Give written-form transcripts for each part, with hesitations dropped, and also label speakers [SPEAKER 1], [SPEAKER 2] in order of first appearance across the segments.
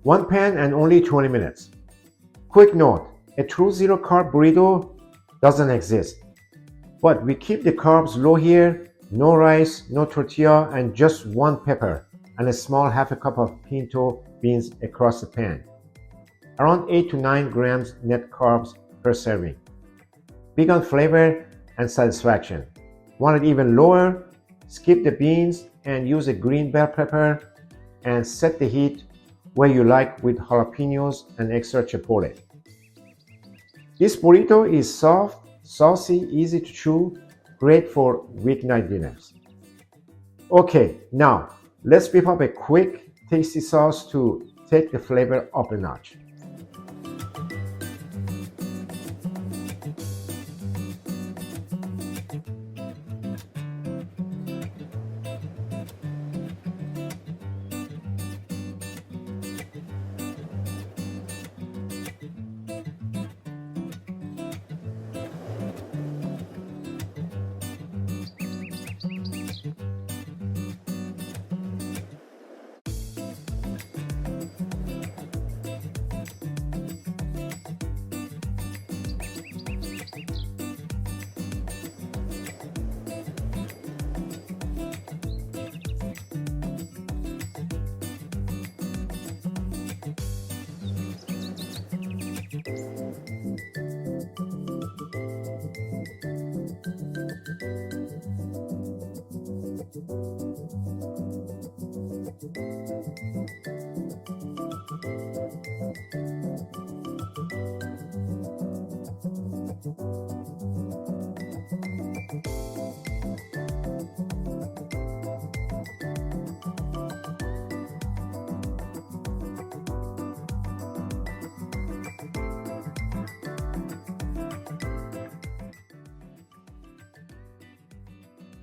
[SPEAKER 1] One pan and only 20 minutes. Quick note, a true zero-carb burrito doesn't exist. But we keep the carbs low here, no rice, no tortilla, and just one pepper and a small half a cup of pinto beans across the pan. Around 8 to 9 grams net carbs per serving. Big on flavor and satisfaction. Want it even lower? Skip the beans and use a green bell pepper and set the heat where you like with jalapeños and extra chipotle. This burrito is soft, saucy, easy to chew, great for weeknight dinners. Okay, now let's whip up a quick, tasty sauce to take the flavor up a notch.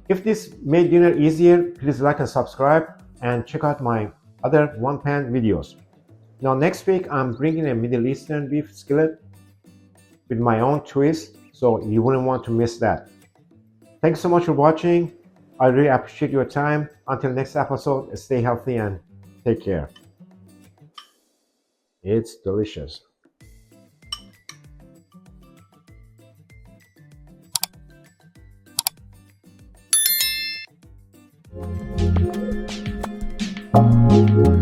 [SPEAKER 1] If this made dinner easier, please like and subscribe and check out my other one-pan videos. Now next week, I'm bringing a Middle Eastern beef skillet with my own twist, so you wouldn't want to miss that. Thanks so much for watching. I really appreciate your time. Until next episode, stay healthy and take care. It's delicious. Thank you.